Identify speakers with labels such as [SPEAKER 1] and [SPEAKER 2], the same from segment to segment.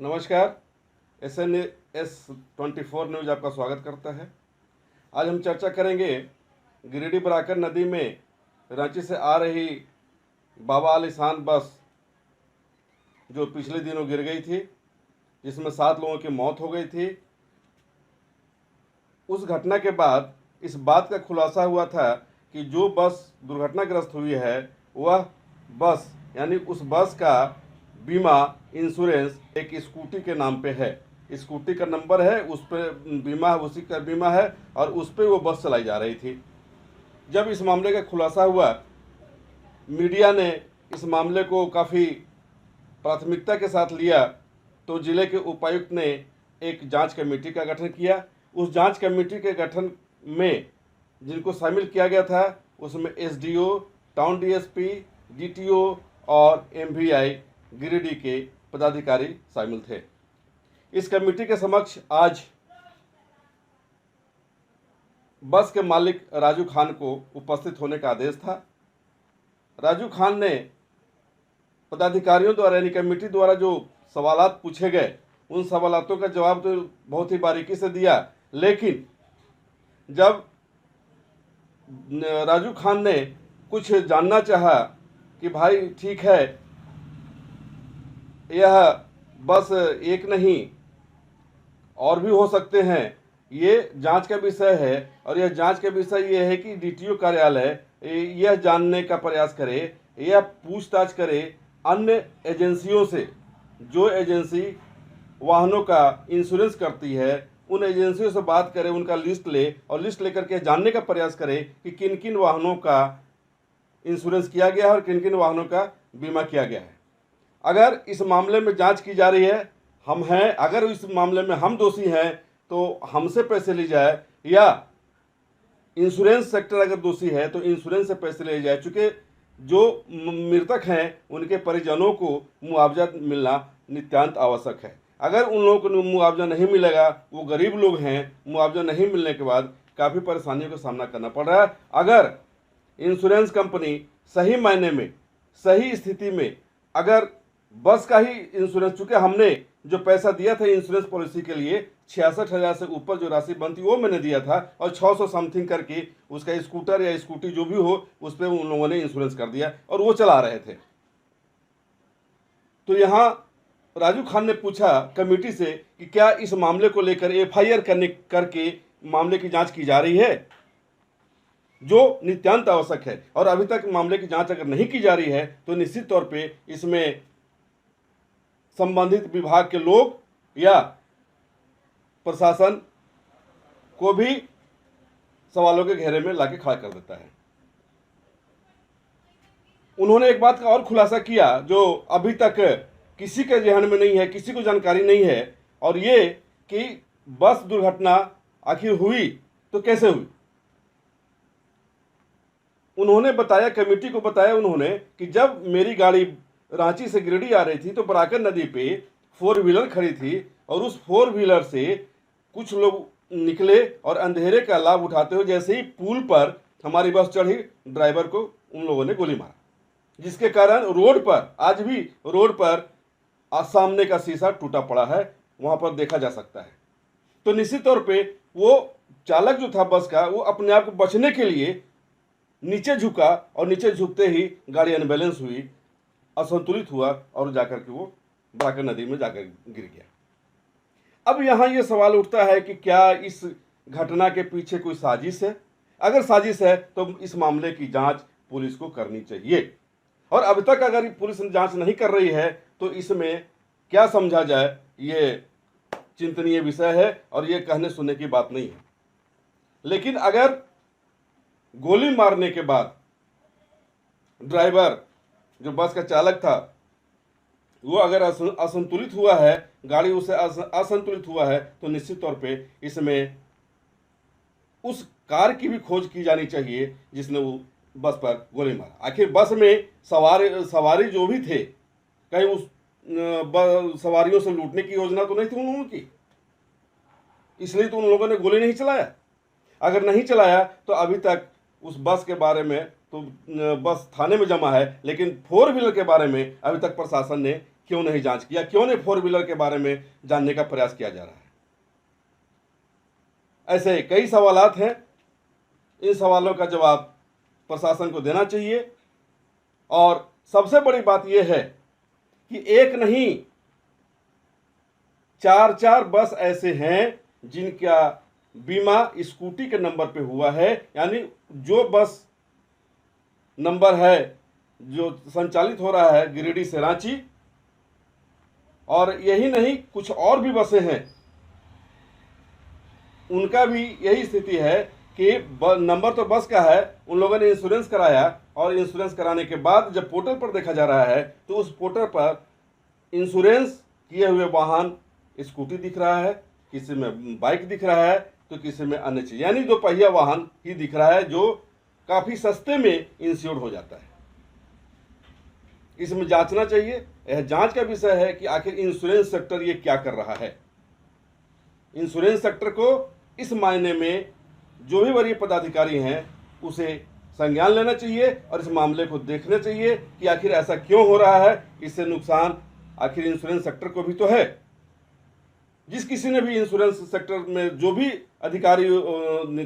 [SPEAKER 1] नमस्कार। SNS24 news आपका स्वागत करता है। आज हम चर्चा करेंगे गिरिडीह बराकर नदी में रांची से आ रही बाबा आलीशान बस जो पिछले दिनों गिर गई थी, जिसमें 7 लोगों की मौत हो गई थी। उस घटना के बाद इस बात का खुलासा हुआ था कि जो बस दुर्घटनाग्रस्त हुई है वह बस यानी उस बस का बीमा इंश्योरेंस एक स्कूटी के नाम पे है। स्कूटी का नंबर है, उस पर बीमा है, उसी का बीमा है और उस पर वो बस चलाई जा रही थी। जब इस मामले का खुलासा हुआ, मीडिया ने इस मामले को काफ़ी प्राथमिकता के साथ लिया, तो जिले के उपायुक्त ने एक जांच कमेटी का गठन किया। उस जांच कमेटी के गठन में जिनको शामिल किया गया था उसमें एसडीओ, टाउन डीएसपी, डीटीओ और एमवीआई गिरिडीह के पदाधिकारी शामिल थे। इस कमेटी के समक्ष आज बस के मालिक राजू खान को उपस्थित होने का आदेश था। राजू खान ने पदाधिकारियों द्वारा यानी कमेटी द्वारा जो सवालात पूछे गए उन सवालातों का जवाब तो बहुत ही बारीकी से दिया, लेकिन जब राजू खान ने कुछ जानना चाहा कि भाई ठीक है, यह बस एक नहीं और भी हो सकते हैं, ये जांच का विषय है और यह जांच का विषय ये है कि डीटीओ कार्यालय यह जानने का प्रयास करे, यह पूछताछ करे अन्य एजेंसियों से, जो एजेंसी वाहनों का इंश्योरेंस करती है उन एजेंसियों से बात करें, उनका लिस्ट ले और लिस्ट लेकर के जानने का प्रयास करें कि किन किन वाहनों का इंश्योरेंस किया गया है और किन किन वाहनों का बीमा किया गया है। अगर इस मामले में जांच की जा रही है, हम हैं, अगर इस मामले में हम दोषी हैं तो हमसे पैसे ली जाए, या इंश्योरेंस सेक्टर अगर दोषी है तो इंश्योरेंस से पैसे लिए जाए। चूँकि जो मृतक हैं उनके परिजनों को मुआवजा मिलना नितांत आवश्यक है। अगर उन लोगों को मुआवजा नहीं मिलेगा, वो गरीब लोग हैं, मुआवजा नहीं मिलने के बाद काफ़ी परेशानियों का सामना करना पड़ रहा है। अगर इंश्योरेंस कंपनी सही मायने में, सही स्थिति में अगर बस का ही इंश्योरेंस, चूँकि हमने जो पैसा दिया था इंश्योरेंस पॉलिसी के लिए 66,000 से ऊपर जो राशि बनती वो मैंने दिया था और 600 समथिंग करके उसका स्कूटर या स्कूटी जो भी हो उस पर उन लोगों ने इंश्योरेंस कर दिया और वो चला रहे थे। तो यहाँ राजू खान ने पूछा कमेटी से कि क्या इस मामले को लेकर एफआईआर करके मामले की जांच की जा रही है, जो नितांत आवश्यक है। और अभी तक मामले की जांच अगर नहीं की जा रही है तो निश्चित तौर पे इसमें संबंधित विभाग के लोग या प्रशासन को भी सवालों के घेरे में लाके खड़ा कर देता है। उन्होंने एक बात का और खुलासा किया जो अभी तक किसी के जहन में नहीं है, किसी को जानकारी नहीं है, और ये कि बस दुर्घटना आखिर हुई तो कैसे हुई। उन्होंने बताया, कमेटी को बताया उन्होंने कि जब मेरी गाड़ी रांची से गिरिडीह आ रही थी तो बराकर नदी पे 4 व्हीलर खड़ी थी और उस 4 व्हीलर से कुछ लोग निकले और अंधेरे का लाभ उठाते हुए जैसे ही पुल पर हमारी बस चढ़ी, ड्राइवर को उन लोगों ने गोली मारा, जिसके कारण रोड पर आज भी रोड पर सामने का शीशा टूटा पड़ा है, वहां पर देखा जा सकता है। तो निश्चित तौर पे वो चालक जो था बस का, वो अपने आप को बचने के लिए नीचे झुका और नीचे झुकते ही गाड़ी अनबैलेंस हुई, असंतुलित हुआ और जाकर के वो बराकर नदी में जाकर गिर गया। अब यहाँ ये सवाल उठता है कि क्या इस घटना के पीछे कोई साजिश है? अगर साजिश है तो इस मामले की जांच पुलिस को करनी चाहिए, और अब तक अगर पुलिस जांच नहीं कर रही है तो इसमें क्या समझा जाए, ये चिंतनीय विषय है और ये कहने सुनने की बात नहीं है। लेकिन अगर गोली मारने के बाद ड्राइवर जो बस का चालक था वो अगर असंतुलित हुआ है, गाड़ी उसे असंतुलित हुआ है, तो निश्चित तौर पे इसमें उस कार की भी खोज की जानी चाहिए जिसने वो बस पर गोली मारा। आखिर बस में सवारी जो भी थे, कहीं उस सवारियों से लूटने की योजना तो नहीं थी उन लोगों की, इसलिए तो उन लोगों ने गोली नहीं चलाया। अगर नहीं चलाया तो अभी तक उस बस के बारे में तो बस थाने में जमा है, लेकिन 4 व्हीलर के बारे में अभी तक प्रशासन ने क्यों नहीं जांच किया, क्यों नहीं 4 व्हीलर के बारे में जानने का प्रयास किया जा रहा है। ऐसे कई सवालात हैं, इन सवालों का जवाब प्रशासन को देना चाहिए। और सबसे बड़ी बात यह है कि एक नहीं 4 बस ऐसे हैं जिनका बीमा स्कूटी के नंबर पे हुआ है, यानी जो बस नंबर है जो संचालित हो रहा है गिरिडीह से रांची, और यही नहीं कुछ और भी बसें हैं, उनका भी यही स्थिति है कि नंबर तो बस का है, उन लोगों ने इंश्योरेंस कराया और इंश्योरेंस कराने के बाद जब पोर्टल पर देखा जा रहा है तो उस पोर्टल पर इंश्योरेंस किए हुए वाहन स्कूटी दिख रहा है, किसी में बाइक दिख रहा है तो किसी में अन्य चीज, यानी 2 पहिया वाहन ही दिख रहा है जो काफी सस्ते में इंश्योर्ड हो जाता है। इसमें जांचना चाहिए। यह जांच का विषय है कि आखिर इंश्योरेंस सेक्टर ये क्या कर रहा है। इंश्योरेंस सेक्टर को इस मायने में जो भी वरीय पदाधिकारी हैं उसे संज्ञान लेना चाहिए और इस मामले को देखना चाहिए कि आखिर ऐसा क्यों हो रहा है। इससे नुकसान आखिर इंश्योरेंस सेक्टर को भी तो है। जिस किसी ने भी इंश्योरेंस सेक्टर में जो भी अधिकारी,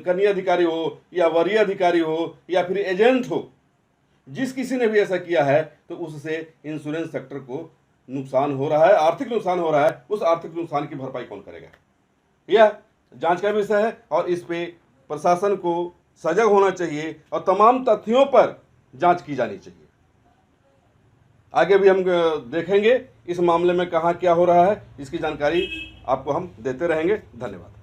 [SPEAKER 1] कनीय अधिकारी हो या वरीय अधिकारी हो या फिर एजेंट हो, जिस किसी ने भी ऐसा किया है तो उससे इंश्योरेंस सेक्टर को नुकसान हो रहा है, आर्थिक नुकसान हो रहा है। उस आर्थिक नुकसान की भरपाई कौन करेगा, यह जांच का विषय है और इस पे प्रशासन को सजग होना चाहिए और तमाम तथ्यों पर जांच की जानी चाहिए। आगे भी हम देखेंगे इस मामले में कहाँ क्या हो रहा है, इसकी जानकारी आपको हम देते रहेंगे। धन्यवाद।